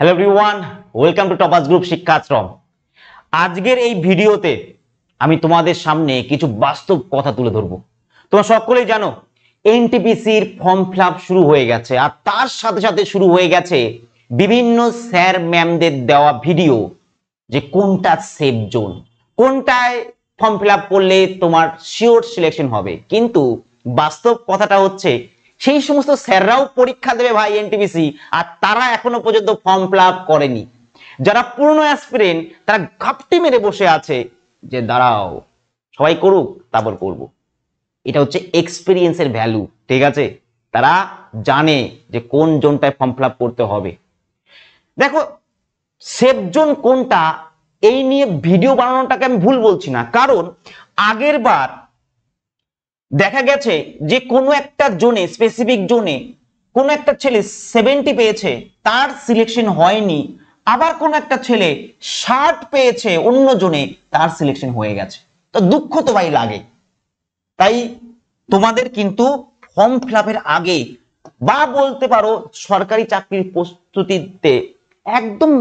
Hello everyone, welcome to Tapas group Shikshashram. আজকের এই ভিডিওতে আমি তোমাদের সামনে কিছু বাস্তব কথা তুলে ধরবো। তোমরা সকলেই জানো এনটিপিসির ফর্ম ফিল আপ শুরু হয়ে গেছে, আর তার সাথে সাথে শুরু হয়ে গেছে বিভিন্ন স্যার ম্যামদের দেওয়া ভিডিও যে কোনটা সেফ জোন, কোনটায় ফর্ম ফিল আপ করলে তোমার শিওর সিলেকশন হবে। কিন্তু বাস্তব কথাটা হচ্ছে সেই সমস্ত স্যাররাও পরীক্ষা দেবে ভাই এনটিপিসি, আর তারা এখনো পর্যন্ত ফর্ম ফিল আপ করেনি। যারা পুরনো অ্যাসপিরেন্ট তারা ঘাপটি মেরে বসে আছে যে দাঁড়াও সবাই করুক তারপর করব। এটা হচ্ছে এক্সপিরিয়েন্সের ভ্যালু, ঠিক আছে? তারা জানে যে কোন জোনটায় ফর্ম ফিল আপ করতে হবে। দেখো সেফ জোন কোনটা এই নিয়ে ভিডিও বানানোটাকে আমি ভুল বলছি না, কারণ আগের বার দেখা গেছে যে কোনো একটা জোনে, স্পেসিফিক জোনে কোন একটা ছেলে 70 পেয়েছে, তার সিলেকশন হয়নি। আবার কোন একটা ছেলে 60 পেয়েছে অন্য জোনে, তার সিলেকশন হয়ে গেছে। তো দুঃখ তো ভাই লাগে। তাই তোমাদের কিন্তু ফর্ম ফিল আপের আগে বা বলতে পারো সরকারি চাকরির প্রস্তুতিতে একদম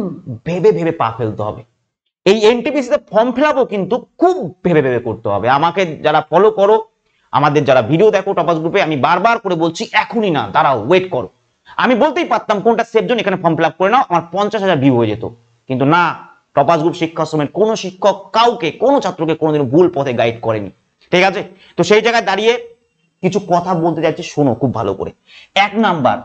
ভেবে ভেবে পা ফেলতে হবে। এই এনটিপিসিতে ফর্ম ফিল আপও কিন্তু খুব ভেবে ভেবে করতে হবে। আমাকে যারা ফলো করো, আমাদের যারা ভিডিও দেখো টপাস গ্রুপে, আমি বারবার করে বলছি এখনই না, দাঁড়াও, ওয়েট করো। আমি বলতেই পারতাম কোনটা সেফ জোন, এখানে ফর্ম ফিল আপ করে নাও, আমার 50,000 ভিউ হয়ে যেত। কিন্তু না, টপাস গ্রুপ শিক্ষাশ্রমের কোনো শিক্ষক কাউকে, কোনো ছাত্রকে কোনোদিন ভুল পথে গাইড করেনি, ঠিক আছে? তো সেই জায়গায় দাঁড়িয়ে কিছু কথা বলতে যাচ্ছি, শোনো খুব ভালো করে। 1 নাম্বার,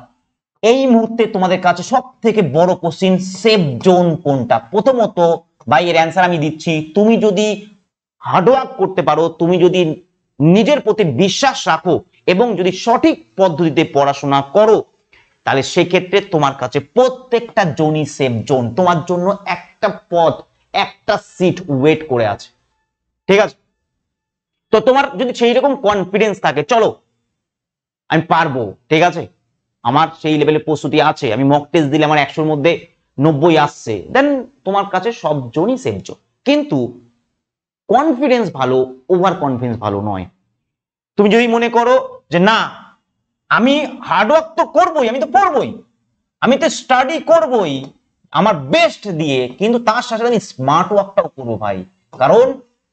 এই মুহূর্তে তোমাদের কাছে সব থেকে বড় কোশ্চিন, সেফ জোন কোনটা? প্রথমত ভাই এর অ্যান্সার আমি দিচ্ছি, তুমি যদি হার্ডওয়ার্ক করতে পারো, তুমি যদি নিজের প্রতি বিশ্বাস রাখো এবং যদি সঠিক পদ্ধতিতে পড়াশোনা করো, তাহলে সেক্ষেত্রে তোমার কাছে প্রত্যেকটা জোনই সেফ জোন। তোমার জন্য একটা পদ, একটা সিট ওয়েট করে আছে, ঠিক আছে? তো তোমার যদি সেই রকম কনফিডেন্স থাকে, চলো আমি পারবো, ঠিক আছে, আমার সেই লেভেলের প্রস্তুতি আছে, আমি মক টেস্ট দিলে আমার 100-র মধ্যে 90 আসছে, দেন তোমার কাছে সব জোনই সেফ জোন। কিন্তু কনফিডেন্স ভালো, ওভার কনফিডেন্স ভালো নয়। তুমি যদি মনে করো যে না, আমি হার্ডওয়ার্ক তো করবোই, আমি তো পড়বই, আমি তো স্টাডি করবোই আমার বেস্ট দিয়ে, কিন্তু তার সাথে আমি স্মার্ট ওয়ার্কটাও করবো ভাই। কারণ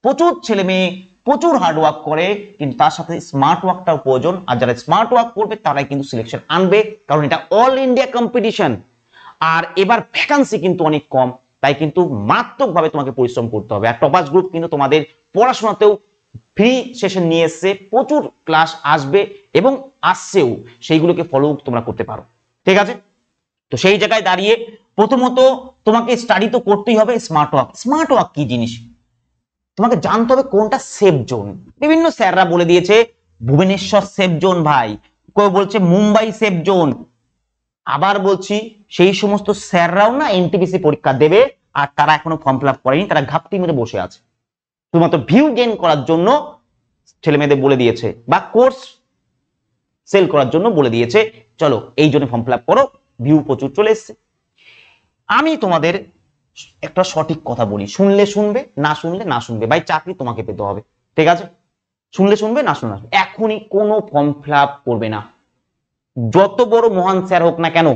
প্রচুর ছেলে মেয়ে প্রচুর হার্ডওয়ার্ক করে, কিন্তু তার সাথে স্মার্ট ওয়ার্কটাও প্রয়োজন। আর যারা স্মার্ট ওয়ার্ক করবে তারাই কিন্তু সিলেকশন আনবে, কারণ এটা অল ইন্ডিয়া কম্পিটিশন। আর এবার ভ্যাকান্সি কিন্তু অনেক কম, তাই কিন্তু মারাত্মকভাবে তোমাকে পরিশ্রম করতে হবে। আর টপাস গ্রুপ কিন্তু তোমাদের পড়াশোনাতেও ফ্রি সেশন নিয়ে এসছে, প্রচুর ক্লাস আসবে এবং আসছেও, সেইগুলোকে ফলো তোমরা করতে পারো, ঠিক আছে? তো সেই জায়গায় দাঁড়িয়ে প্রথমত তোমাকে স্টাডি তো করতেই হবে। স্মার্ট ওয়ার্ক, স্মার্ট ওয়ার্ক কি জিনিস তোমাকে জানতে হবে, কোনটা সেফ জোন। বিভিন্ন স্যাররা বলে দিয়েছে ভুবনেশ্বর সেফ জোন ভাই, কেউ বলছে মুম্বাই সেফ জোন। আবার বলছি সেই সমস্ত স্যাররাও না এনটিপিসি পরীক্ষা দেবে, আর তারা এখনো ফর্ম ফিল আপ করেনি, তারা ঘাপটি মেরে বসে আছে শুধুমাত্র ভিউ গেইন করার জন্য। ছেলে মেয়েদের বলে দিয়েছে বা কোর্স সেল করার জন্য বলে দিয়েছে চলো এই জন্য ফর্ম ফিল আপ করো, ভিউ প্রচুর চলে এসছে। আমি তোমাদের একটা সঠিক কথা বলি, শুনলে শুনবে, না শুনলে না শুনবে, ভাই চাকরি তোমাকে পেতে হবে, ঠিক আছে? শুনলে শুনবে, না শুনলে না। এখনই কোনো ফর্ম ফিল আপ করবে না, যত বড় মহান স্যার হোক না কেন,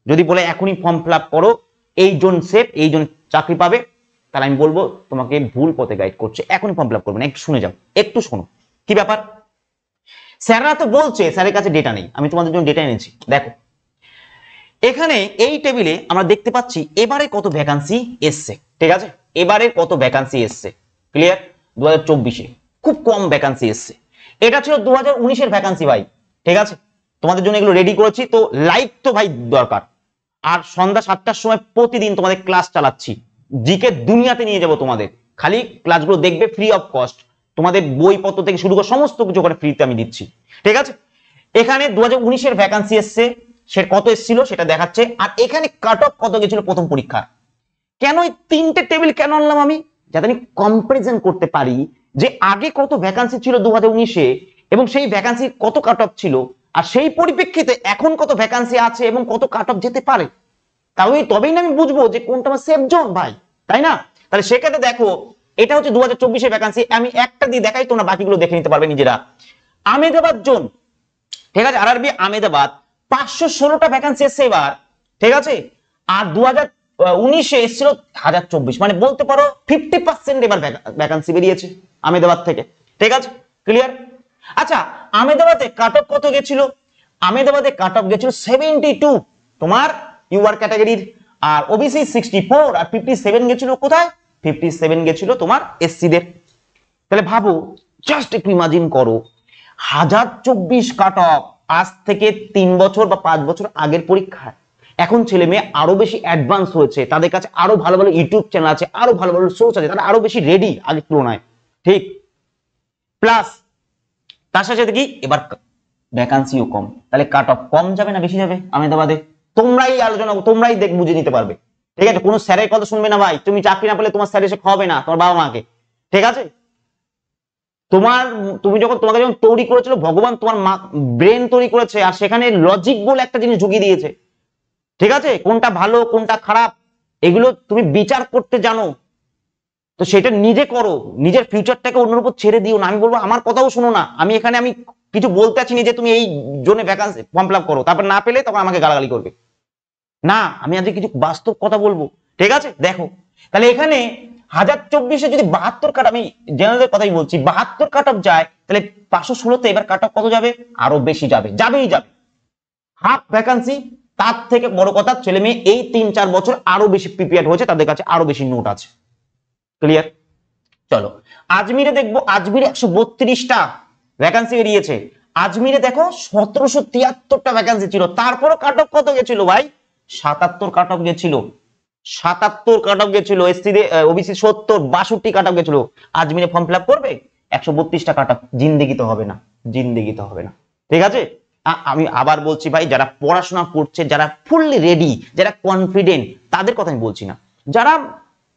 যদি বলে এখনই ফর্ম ফিল আপ করো, এই জন সেফ, এই জন চাকরি পাবে, তাহলে আমি বলবো তোমাকে ভুল পথে গাইড করছে। এখনই ফর্ম ফিল আপ করবে না, একটু শুনে যাও, একটু শোনো কি ব্যাপার। স্যাররা তো বলছে স্যারের কাছে ডেটা নেই, আমি তোমাদের জন্য ডেটা এনেছি। দেখো এখানে এই টেবিলে আমরা দেখতে পাচ্ছি এবারে কত ভ্যাকান্সি এসছে, ঠিক আছে? এবারে কত ভ্যাকান্সি এসছে, ক্লিয়ার? 2024-এ খুব কম ভ্যাকান্সি এসছে। এটা ছিল 2019-এর ভ্যাকান্সি ভাই, ঠিক আছে? তোমাদের জন্য এগুলো রেডি করেছি, তো লাইক তো ভাই দরকার। আর সন্ধ্যা 7টার সময় প্রতিদিন তোমাদের ক্লাস চালাচ্ছি, জিকে দুনিয়াতে নিয়ে যাব তোমাদের। খালি ক্লাসগুলো দেখবে ফ্রি অফ কস্ট, তোমাদের বইপত্র থেকে শুরু করে সমস্ত কিছু ওখানে ফ্রিতে আমি দিচ্ছি, ঠিক আছে? এখানে 2019-এর ভ্যাকান্সি এসছে, সে কত এসেছিল সেটা দেখাচ্ছে। আর এখানে কাট অফ কত গেছিল প্রথম পরীক্ষা। কেন এই 3টে টেবিল কেন আনলাম আমি? যাতে আমি কম্পারিজন করতে পারি যে আগে কত ভ্যাকান্সি ছিল 2019-এ এবং সেই ভ্যাকান্সি কত কাট অফ ছিল, আর সেই পরিপ্রেক্ষিতে এখন কত ভ্যাকান্সি আছে এবং কত কাট অফ যেতে পারে। তবেই না আমি বুঝবো যে কোনটা আমার সেফ জোন ভাই, তাই না? তাহলে সেক্ষেত্রে দেখো এটা হচ্ছে 2024-এর ভ্যাকান্সি, আমি একটা দিয়ে দেখাই, তোমরা বাকিগুলো দেখে নিতে পারবে নিজেরা। আহমেদাবাদ জোন, ঠিক আছে, আরআরবি আহমেদাবাদ 516টা ভ্যাকান্সি এসছে এবার, ঠিক আছে? আর 2019-এ এসেছিল 1024, মানে বলতে পারো 50% এবার ভ্যাকান্সি বেরিয়েছে আহমেদাবাদ থেকে। ঠিক আছে, ক্লিয়ার? আচ্ছা, আহমেদাবাদে কাট অফ কত গেছিল? আহমেদাবাদে কাট অফ গেছিল 72 তোমার ইউআর ক্যাটাগরির, আর ওবিসি 64, আর 57 গেছিল কোথায়? 57 গেছিল তোমার এসসি দের। তাহলে ভাবো, জাস্ট একটু ইমাজিন করো, 1024 কাট অফ আজ থেকে 3 বছর বা 5 বছর আগের পরীক্ষা। এখন ছেলে মেয়ে আরো বেশি অ্যাডভান্স হয়েছে, তাদের কাছে আরো ভালো ভালো ইউটিউব চ্যানেল আছে, আরো ভালো ভালো সোর্স আছে, তারা আরো বেশি রেডি আগের তুলনায়। ঠিক, প্লাস তার সাথে কি এবার ভ্যাকান্সিও কম, তাহলে কাট অফ কম যাবে না বেশি যাবে আহমেদাবাদে? তোমরাই আলোচনা, তোমরাই বুঝে নিতে পারবে। ঠিক আছে, কোনো স্যারের কথা শুনবে না ভাই। তুমি চাকরি না পেলে তোমার স্যার এসে খাওয়াবে না তোমার বাবা মাকে। ঠিক আছে, তুমি তোমাকে যখন তৈরি করেছিল ভগবান, তোমার ব্রেন তৈরি করেছে, আর সেখানে লজিক বলে একটা জিনিস ঢুকিয়ে দিয়েছে। ঠিক আছে, কোনটা ভালো কোনটা খারাপ এগুলো তুমি বিচার করতে জানো, তো সেটা নিজে করো, নিজের ফিউচারটাকে অন্যের উপর ছেড়ে দিও না। আমি বলবো আমার কথাও শোনো না, আমি কিছু বলতে আছি যে তুমি এই জোনে ভ্যাকান্সি ফর্ম ফিল আপ করো, তারপর না পেলে তখন আমাকে গালাগালি করবে না। আমি আজকে কিছু বাস্তব কথা বলবো। ঠিক আছে, দেখো তাহলে এখানে 1024-এ যদি 72 কাট, আমি জেনারেল কথাই বলছি, 72 কাট অফ যায়, তাহলে 516-তে এবার কাট অফ কত যাবে? আরো বেশি যাবে, যাবেই যাবে, হাফ ভ্যাকান্সি। তার থেকে বড় কথা, ছেলে মেয়ে এই 3-4 বছর আরো বেশি প্রিপেয়ার হয়েছে, তাদের কাছে আরো বেশি নোট আছে। ক্লিয়ার? চলো আজমিরে দেখবো। আজমিরে 132টা ভ্যাকান্সি বেরিয়েছে। আজমিরে দেখো 1773টা ভ্যাকান্সি ছিল, তারপরও কাট অফ কত গেছিল ভাই? 77 কাট অফ গেছিল, 77 কাট অফ গেছিল। এসসি ওবিসি 70, 62 কাট অফ গেছিল। আজমিরে ফর্ম ফিল আপ করবে? 132টা কাট অফ জিন্দেগিতে হবে না, জিন্দেগিতে হবে না। ঠিক আছে, আমি আবার বলছি ভাই, যারা পড়াশোনা করছে, যারা ফুললি রেডি, যারা কনফিডেন্ট, তাদের কথা আমি বলছি না। যারা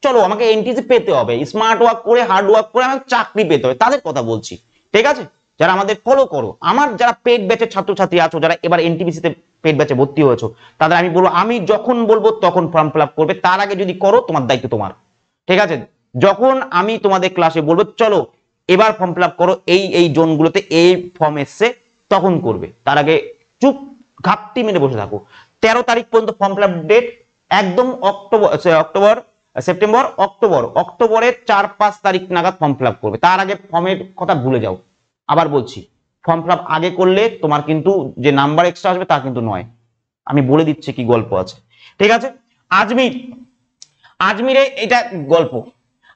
চলো আমাকে এনটিসি পেতে হবে, স্মার্ট ওয়ার্ক করে হার্ড ওয়ার্ক করে আমাকে চাকরি পেতে হবে, তাদের কথা বলছি। ঠিক আছে, যারা আমাদের ফলো করো, আমার যারা পেড ব্যাচের ছাত্রছাত্রী আছো, যারা এবার এনটিপিসিতে পেড ব্যাচে ভর্তি হয়েছো, তাদের আমি বলবো, আমি যখন বলবো তখন ফর্ম ফিল আপ করবে। তার আগে যদি করো তোমার দায়িত্ব তোমার। ঠিক আছে, যখন আমি তোমাদের ক্লাসে বলবো চলো এবার ফর্ম ফিল আপ করো, এই জোনগুলোতে এই ফর্ম এসছে, তখন করবে। তার আগে চুপ ঘাপটি মেরে বসে থাকো। 13 তারিখ পর্যন্ত ফর্ম ফিল আপ ডেট, একদম অক্টোবরের 4-5 তারিখ নাগাদ ফর্ম ফিল আপ করবে। তার আগে ফর্মের কথা ভুলে যাও। আবার বলছি, ফর্ম ফিল আপ আগে করলে তোমার কিন্তু যে নাম্বার এক্সট্রা আসবে তা কিন্তু নয়। আমি বলে দিচ্ছি কি গল্প আছে। ঠিক আছে, আজমিরে এটা গল্প।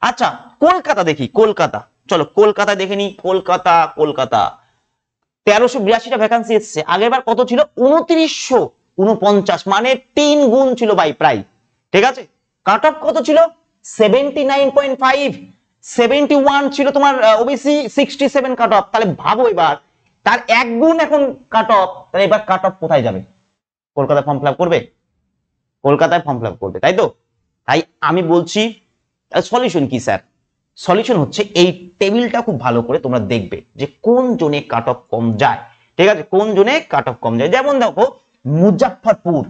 আচ্ছা, কলকাতা দেখি, কলকাতা চলো কলকাতা দেখে নি। কলকাতা 1382টা ভ্যাকান্সি এসছে। আগেরবার কত ছিল? 2949, মানে 3 গুণ ছিল ভাই প্রায়। ঠিক আছে, কাট অফ কত ছিল? 79.5, 71 ছিল তোমার ওবিসি 67 কাট অফ। তাহলে ভাবো এবার তার 1 গুণ এখন কাট অফ, তাহলে এবার কাট অফ কোথায় যাবে? কলকাতায় ফর্ম ফিল আপ করবে? কলকাতায় ফর্ম ফিল আপ করবে, তাই তো? তাই আমি বলছি সলিউশন কি স্যার? সলিউশন হচ্ছে এই টেবিলটা খুব ভালো করে তোমরা দেখবে যে কোন জোনে কাট অফ কম যায়। ঠিক আছে, কোন জোনে কাট অফ কম যায়। যেমন দেখো মুজাফফরপুর,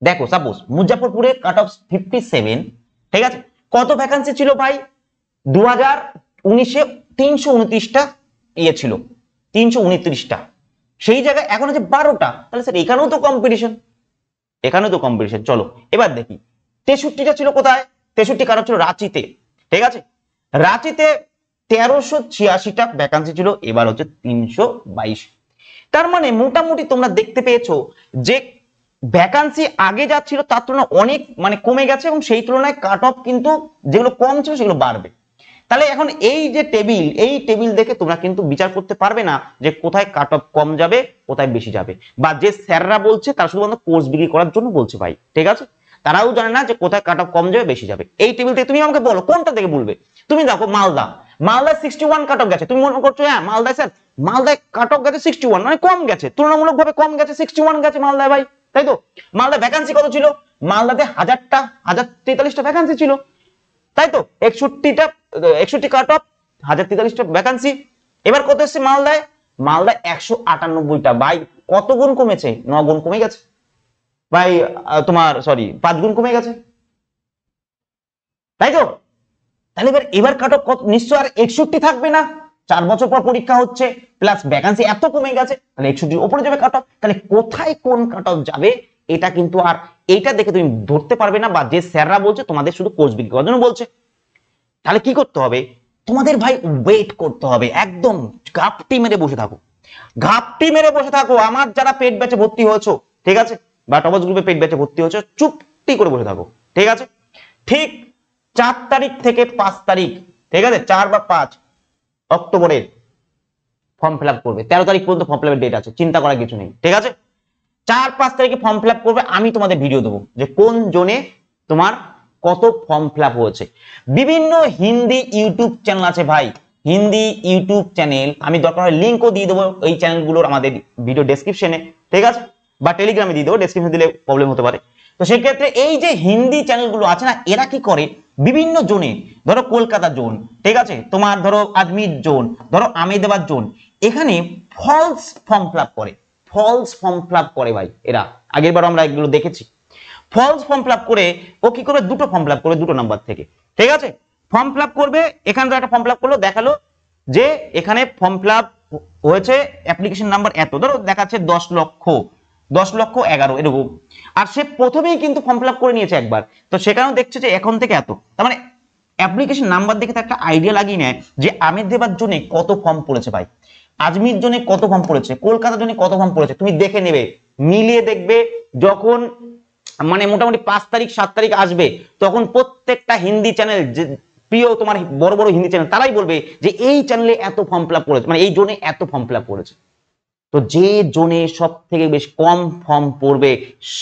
দেখো সাপোজ মুজাফফরপুরে কাট অফ 57। ঠিক আছে, কত ভ্যাকান্সি ছিল ভাই? 2019-এ 329টা ইয়ে ছিল, 329টা। সেই জায়গায় এখন আছে 12টা। তাহলে স্যার এখানেও তো কম্পিটিশন, এখানেও তো কম্পিটিশন। চলো এবার দেখি 63টা ছিল কোথায়? 63 কাট অফ ছিল রাঁচিতে। ঠিক আছে, রাঁচিতে 1386টা ভ্যাকান্সি ছিল, এবার হচ্ছে 322। তার মানে মোটামুটি তোমরা দেখতে পেয়েছো যে ভ্যাকান্সি আগে যা ছিল তার তুলনায় অনেক মানে কমে গেছে, এবং সেই তুলনায় কাট অফ কিন্তু যেগুলো কম ছিল সেগুলো বাড়বে। তাহলে এখন এই যে টেবিল, এই টেবিল দেখে তোমরা কিন্তু বিচার করতে পারবে না যে কোথায় কাট অফ কম যাবে কোথায় বেশি যাবে, বা যে স্যাররা বলছে তারা শুধুমাত্র কোর্স বিক্রি করার জন্য বলছে ভাই। ঠিক আছে, তারাও জানে না যে কোথায় কাট অফ কম যাবে বেশি যাবে। এই টেবিল থেকে তুমি আমাকে বলো কোনটা থেকে বলবে। তুমি দেখো মালদা 61 কাট অফ গেছে। তুমি মনে করছো হ্যাঁ মালদায় স্যার, মালদায় কাট অফ গেছে 61, মানে কম গেছে, তুলনামূলকভাবে কম গেছে, 61 গেছে মালদায় ভাই, তাই তো? মালদায় ভ্যাকান্সি কত ছিল? মালদাতে 1043টা ভ্যাকান্সি ছিল, তাই তো? 61 কাট অফ, 1043টা ভ্যাকান্সি। এবার কত এসছে মালদায়? মালদায় 198টা। ভাই কত গুণ কমেছে? 9 গুণ কমে গেছে ভাই, তোমার সরি 5 গুণ কমে গেছে, তাই তো? তাহলে এবার কাট অফ নিশ্চয় আর 61 থাকবে না। 4 বছর পর পরীক্ষা হচ্ছে, প্লাস ভ্যাকান্সি এত কমে গেছে, তাহলে 61 উপরে যাবে কাট অফ। তাহলে কোথায় কোন কাট অফ যাবে এটা কিন্তু আর এইটা দেখে তুমি ধরতে পারবে না, বা যে স্যাররা বলছে তোমাদের শুধু কোর্স বিক্রি করার জন্য বলছে। তাহলে কি করতে হবে তোমাদের ভাই, ওয়েট করতে হবে, একদম ঘাপটি মেরে বসে থাকো, ঘাপটি মেরে বসে থাকো। আমার যারা পেড ব্যাচে ভর্তি হয়েছো, ঠিক আছে, বা টপাস গ্রুপে পেড ব্যাচে ভর্তি হয়েছো, চুপটি করে বসে থাকো, ঠিক আছে। ঠিক 4 তারিখ থেকে 5 তারিখ, ঠিক আছে, 4 বা 5 অক্টোবরের ফর্ম ফিল আপ করবে। 13 তারিখ পর্যন্ত ফর্ম ফিল আপের ডেট আছে, চিন্তা করার কিছু নেই, ঠিক আছে। 4-5 তারিখে ফর্ম ফিল আপ করবে, আমি তোমাদের ভিডিও দেবো যে কোন জোনে তোমার কত ফর্ম ফিল আপ হয়েছে। বিভিন্ন হিন্দি ইউটিউব চ্যানেল আছে ভাই, হিন্দি ইউটিউব চ্যানেল, আমি দরকার হয় লিঙ্কও দিয়ে দেবো এই চ্যানেলগুলোর আমাদের ভিডিও ডেসক্রিপশনে, ঠিক আছে, বা টেলিগ্রামে দিয়ে দেবো, ডেসক্রিপশনে দিলে প্রবলেম হতে পারে। তো সেক্ষেত্রে এই যে হিন্দি চ্যানেলগুলো আছে না, এরা কি করে বিভিন্ন জোনে, ধরো কলকাতা জোন, ঠিক আছে, তোমার ধরো আজমির জোন, ধরো আমেদাবাদ জোন, এখানে ফলস ফর্ম ফিল আপ করে, ফলস ফর্ম ফিল আপ করে ভাই এরা। আগের বার আমরা এগুলো দেখেছি, ফলস ফর্ম ফিল আপ করে ও কি করবে, দুটো ফর্ম ফিল আপ করবে দুটো নাম্বার থেকে, ঠিক আছে। ফর্ম ফিল আপ করবে, এখানে একটা ফর্ম ফিল আপ করলো, দেখালো যে এখানে ফর্ম ফিল আপ হয়েছে অ্যাপ্লিকেশন নাম্বার এত, ধরো দেখাচ্ছে 10,11,000 এরকম, আর সে প্রথমেই কিন্তু ফর্ম ফিল আপ করে নিয়েছে একবার, তো সেখানেও দেখছে যে এখন থেকে এত, তার মানে অ্যাপ্লিকেশন নাম্বার দেখে তো একটা আইডিয়া লাগিয়ে নেয় যে আমেদাবাদ জোনে কত ফর্ম পড়েছে ভাই, আজমির জোনে কত ফর্ম পড়েছে, কলকাতা জোনে কত ফর্ম পড়েছে, তুমি দেখে নেবে, মিলিয়ে দেখবে। যখন মানে মোটামুটি 5 তারিখ 7 তারিখ আসবে, তখন প্রত্যেকটা হিন্দি চ্যানেল, যে প্রিয় তোমার বড় বড় হিন্দি চ্যানেল, তারাই বলবে যে এই চ্যানেলে এত ফর্ম ফিল আপ করেছে, মানে এই জোনে এত ফর্ম ফিল আপ করেছে। তো যে জোনে সব থেকে বেশি কম ফর্ম পড়বে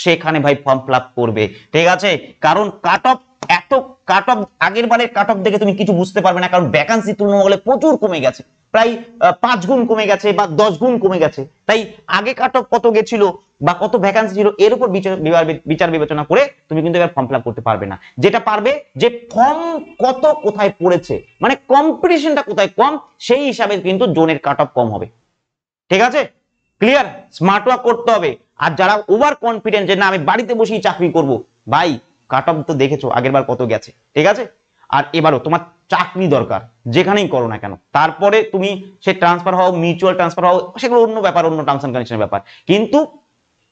সেখানে ভাই ফর্ম ফিল আপ করবে, ঠিক আছে। কারণ কাট অফ, এত কাট অফ, আগের বারের কাট অফ দেখে তুমি কিছু বুঝতে পারবে না, কারণ ভ্যাকান্সি তুলনামূলক প্রচুর কমে গেছে, প্রায় 5 গুণ কমে গেছে বা 10 গুণ কমে গেছে। তাই আগে কাট অফ কত গেছিল বা কত ভ্যাকান্সি ছিল এর উপর বিচার বিবেচনা করে তুমি কিন্তু এবার ফর্ম ফিল আপ করতে পারবে না। যেটা পারবে যে ফর্ম কত কোথায় পড়েছে, মানে কম্পিটিশনটা কোথায় কম, সেই হিসাবে কিন্তু জোনের কাট অফ কম হবে, ঠিক আছে। ক্লিয়ার, স্মার্ট ওয়ার্ক করতে হবে। আর যারা ওভার কনফিডেন্ট যে না আমি বাড়িতে বসেই চাকরি করব, ভাই কাট অফ তো দেখেছো আগের বার কত গেছে, ঠিক আছে। আর এবারও তোমার চাকরি দরকার, যেখানেই করো না কেন, তারপরে তুমি সে ট্রান্সফার হও, মিউচুয়াল ট্রান্সফার হও, সেগুলো অন্য ব্যাপার, অন্য টার্মস এন্ড কন্ডিশনের ব্যাপার, কিন্তু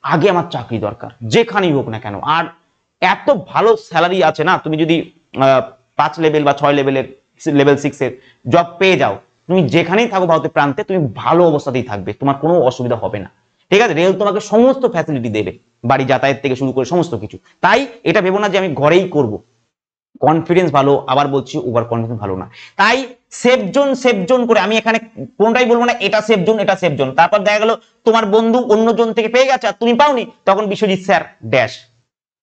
আগে আমার চাকরি দরকার, যেখানেই হোক না কেন। আর এত ভালো স্যালারি আছে না, তুমি যদি 5 লেভেল বা 6 লেভেলের, লেভেল 6 এর জব পেয়ে যাও, তুমি যেখানেই থাকো ভারতের প্রান্তে, তুমি ভালো অবস্থাতেই থাকবে, তোমার কোনো অসুবিধা হবে না, ঠিক আছে। রেল তোমাকে সমস্ত ফ্যাসিলিটি দেবে, বাড়ি যাতায়াত থেকে শুরু করে সমস্ত কিছু। তাই এটা ভেবো না যে আমি ঘরেই করব, কনফিডেন্স ভালো, আবার বলছি ওভার কনফিডেন্স ভালো না। তাই সেফ জোন করে, আমি এখানে কোনটাই বলবো না এটা সেফ জোন এটা সেফ জোন, তারপর দেখা গেল তোমার বন্ধু অন্য জোন থেকে পেয়ে গেছে আর তুমি পাওনি, তখন বিশ্বজিৎ স্যার ড্যাশ,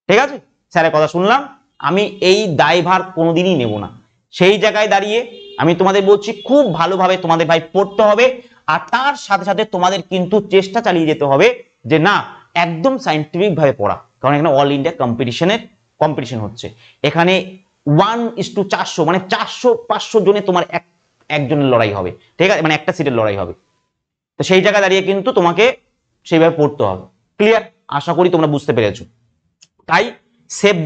ঠিক আছে, স্যারের কথা শুনলাম, আমি এই দায়ভার কোনোদিনই নেব না। সেই জায়গায় দাঁড়িয়ে আমি তোমাদের বলছি খুব ভালোভাবে তোমাদের ভাই পড়তে হবে, আর তার সাথে সাথে তোমাদের কিন্তু চেষ্টা চালিয়ে যেতে হবে যে না একদম সাইন্টিফিক ভাবে পড়া, কারণ এখানে অল ইন্ডিয়া কম্পিটিশন হচ্ছে। এখানে 1:400, মানে 400-500 জনে তোমার একজনের লড়াই হবে, ঠিক আছে, মানে একটা সিটের লড়াই হবে। তো সেই জায়গায় দাঁড়িয়ে কিন্তু তোমাকে সেইভাবে পড়তে হবে। ক্লিয়ার, আশা করি তোমরা বুঝতে পেরেছো। তাই সেফ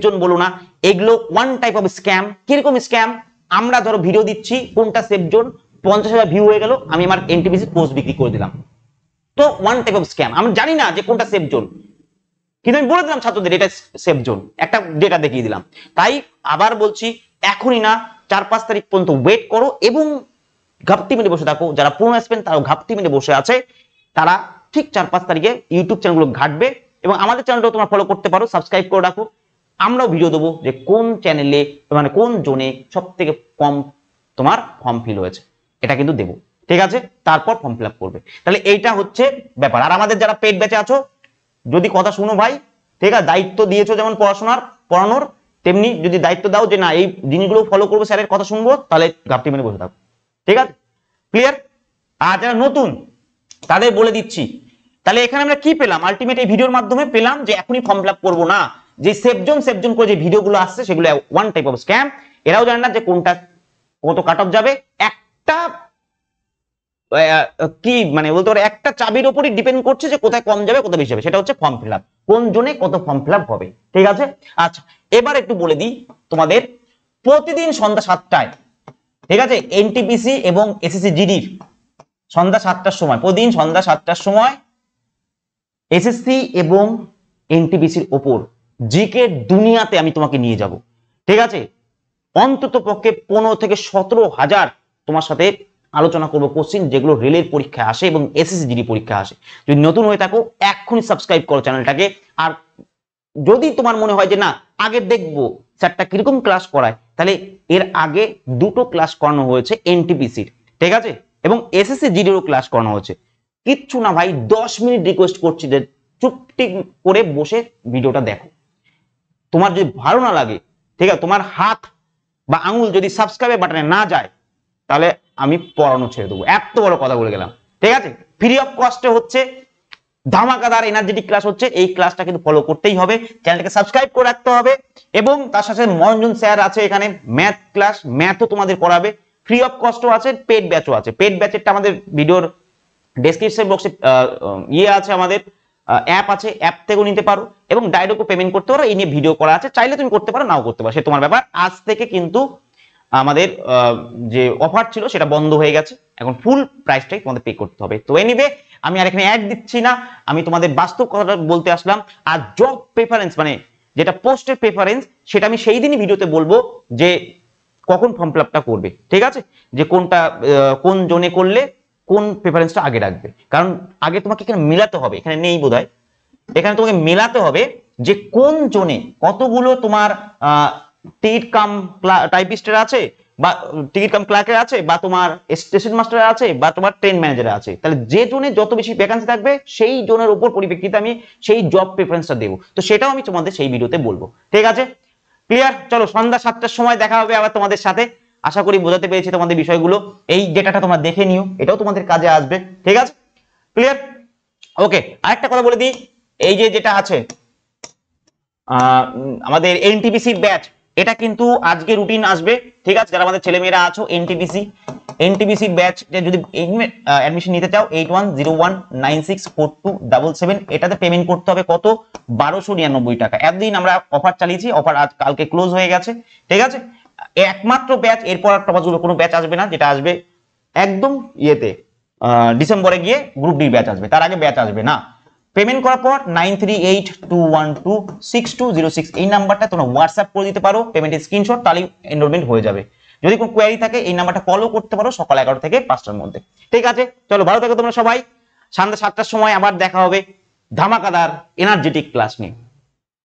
জোন বলো না, এগুলো ওয়ান টাইপ অফ স্ক্যাম। কিরকম স্ক্যাম, আমরা ধরো ভিডিও দিচ্ছি, কোনটা সেফ জোন, 50,000 ভিউ হয়ে গেল, আমি আমার এনটিপিসি কোর্স বিক্রি করে দিলাম, তো ওয়ান টাইপ অফ স্ক্যাম। আমি জানি না যে কোনটা সেফ জোন, কিন্তু আমি বলে দিলাম ছাত্রদের এটা সেফ জোন, একটা ডেটা দেখিয়ে দিলাম। তাই আবার বলছি, এখনই না, 4-5 তারিখ পর্যন্ত ওয়েট করো এবং ঘাপটি মেরে বসে থাকো। যারা পুরনো আসবেন তারাও ঘাপটি মেরে বসে আছে, তারা ঠিক 4-5 তারিখে ইউটিউব চ্যানেলগুলো ঘাটবে, এবং আমাদের চ্যানেলটাও তোমরা ফলো করতে পারো, সাবস্ক্রাইব করে রাখো। আমরাও ভিডিও দেবো যে কোন চ্যানেলে, মানে কোন জোনে সব থেকে কম তোমার ফর্ম ফিল হয়েছে, এটা কিন্তু দেবো, ঠিক আছে। তারপর ফর্ম ফিল আপ করবে। তাহলে এইটা হচ্ছে ব্যাপার। আর আমাদের যারা পেড ব্যাচে আছো, যদি কথা শুনো ভাই, ঠিক আছে, দায়িত্ব দিয়েছো যেমন পড়ানোর, তেমনি যদি দায়িত্ব দাও যে না এই জিনিসগুলো ফলো করবো, স্যারের কথা শুনবো, তাহলে ঘাপটি মেরে বসে থাকো, ঠিক আছে। ক্লিয়ার। আর যারা নতুন তাদের বলে দিচ্ছি, তাহলে এখানে আমরা কি পেলাম, আলটিমেট এই ভিডিওর মাধ্যমে পেলাম যে এখনই ফর্ম ফিল আপ করবো না, যে সেফ জোন করে যে ভিডিওগুলো আসছে সেগুলো ওয়ান টাইপ অফ স্ক্যাম। এরাও জানে না যে কোনটা কত কাট অফ যাবে, একটা কি মানে বলতে পারে একটা চাবির উপরই ডিপেন্ড করছে যে কোথায় কম যাবে কোথায় বেশি যাবে, সেটা হচ্ছে ফর্ম ফিল আপ, কোন জোনে কত ফর্ম ফিল আপ হবে, ঠিক আছে। আচ্ছা, এবার একটু বলে দিই তোমাদের, প্রতিদিন সন্ধ্যা 7টায়, ঠিক আছে, এনটিপিসি এবং এসএসসি জিডির সন্ধ্যা 7টার সময়, প্রতিদিন সন্ধ্যা 7টার সময় এসএসসি এবং এনটিপিসির ওপর জিকে দুনিয়াতে আমি তোমাকে নিয়ে যাব। ঠিক আছে, অন্তত পক্ষে 15 থেকে 17,000 তোমার সাথে আলোচনা করবো কোশ্চিন যেগুলো রেলের পরীক্ষায় আসে এবং এসএসসি জিডি পরীক্ষায় আসে। যদি নতুন হয়ে থাকো এক্ষুনি সাবস্ক্রাইব করো চ্যানেলটাকে। আর যদি তোমার মনে হয় যে না আগে দেখবো স্যারটা কিরকম ক্লাস করায়, তাহলে এর আগে 2টো ক্লাস করানো হয়েছে এনটিপিসির, ঠিক আছে, এবং এসএসসি জিডিরও ক্লাস করানো হয়েছে। কিচ্ছু না ভাই, 10 মিনিট রিকোয়েস্ট করছি যে চুপটি করে বসে ভিডিওটা দেখো। তোমার যদি ভালো না লাগে, ঠিক আছে, তোমার হাত বা আঙুল যদি সাবস্ক্রাইব বাটনে না যায়, তাহলে আমি পড়ানো ছেড়ে দেবো। এত বড় কথা বলে গেলাম, ঠিক আছে। ফ্রি অফ কস্টে হচ্ছে, ধামাকাদার এনার্জেটিক ক্লাস হচ্ছে, এই ক্লাসটা কিন্তু ফলো করতেই হবে, চ্যানেলটাকে সাবস্ক্রাইব করে রাখতে হবে। এবং তার সাথে মনোরঞ্জন স্যার আছে এখানে, ম্যাথ ক্লাস, ম্যাথও তোমাদের করাবে, ফ্রি অফ কস্টও আছে, পেড ব্যাচও আছে। পেড ব্যাচেরটা আমাদের ভিডিওর ডেসক্রিপশন বক্সে আছে, আমাদের অ্যাপ আছে, অ্যাপ থেকেও নিতে পারো এবং ডাইরেক্টও পেমেন্ট করতে পারো। এই নিয়ে ভিডিও করা আছে, চাইলে তুমি করতে পারো, নাও করতে পারো, সে তোমার ব্যাপার। আজ থেকে কিন্তু আমাদের যে অফার ছিল সেটা বন্ধ হয়ে গেছে, এখন ফুল প্রাইসটাই তোমাদের পে করতে হবে। তো এনিওয়ে আমি আর এখানে অ্যাড দিচ্ছি না, আমি তোমাদের বাস্তব কথাটা বলতে আসলাম। আর জব প্রেফারেন্স মানে যেটা পোস্টের প্রেফারেন্স, সেটা আমি সেই দিনই ভিডিওতে বলবো যে কখন ফর্ম ফিল আপটা করবে, ঠিক আছে, যে কোনটা কোন জোনে করলে কোন প্রেফারেন্সটা আগে রাখবে। কারণ আগে তোমাকে এখানে মেলাতে হবে, এখানে নেই বোধহয়, এখানে তোমাকে মেলাতে হবে যে কোন জোনে কতগুলো তোমার টিকিট কাম টাইপিস্টের আছে, বা টিকিট কাম ক্লার্কের আছে, বা তোমার স্টেশন মাস্টার আছে, বা তোমার ট্রেন ম্যানেজার আছে। তাহলে যে জোনে যত বেশি ভ্যাকান্সি থাকবে সেই জোনের উপর পরিপ্রেক্ষিতে আমি সেই জব প্রেফারেন্সটা দেবো। তো সেটাও আমি তোমাদের সেই ভিডিওতে বলবো, ঠিক আছে, ক্লিয়ার। চলো সন্ধ্যা 7টার সময় দেখা হবে আবার তোমাদের সাথে। আশা করি বোঝাতে পেরেছি তোমাদের বিষয়গুলো। এই ডেটাটা তোমরা দেখে নিও, এটাও তোমাদের কাজে আসবে, ঠিক আছে, ক্লিয়ার। ওকে, আরেকটা কথা বলে দিই, এই যে যেটা আছে আমাদের এনটিপিসির ব্যাচ, এটা কিন্তু আজকে রুটিন আসবে, ঠিক আছে। যারা আমাদের ছেলেমেয়েরা আছো এনটিপিসি ব্যাচ যদি অ্যাডমিশন নিতে চাও 8101964277, এটাতে পেমেন্ট করতে হবে কত, 1299 টাকা। এতদিন আমরা অফার চালিয়েছি, অফার আজ কালকে ক্লোজ হয়ে গেছে, ঠিক আছে। একমাত্র ব্যাচ, এরপর আর টপাসগুলো কোনো ব্যাচ আসবে না, যেটা আসবে একদম ইয়েতে ডিসেম্বরে গিয়ে গ্রুপ ডি ব্যাচ আসবে, তার আগে ব্যাচ আসবে না। পেমেন্ট করার পর 9382126206 এই নাম্বারটা তোমরা হোয়াটসঅ্যাপ করে দিতে পারো পেমেন্টের স্ক্রিনশট, তাহলে এনরোলমেন্ট হয়ে যাবে। যদি কোনো কোয়ারি থাকে এই নাম্বারটা কলও করতে পারো সকাল 11 থেকে 5টার মধ্যে, ঠিক আছে। চলো ভালো থাকো তোমরা সবাই, সন্ধ্যা 7টার সময় আবার দেখা হবে ধামাকাদার এনার্জেটিক ক্লাস নিয়ে।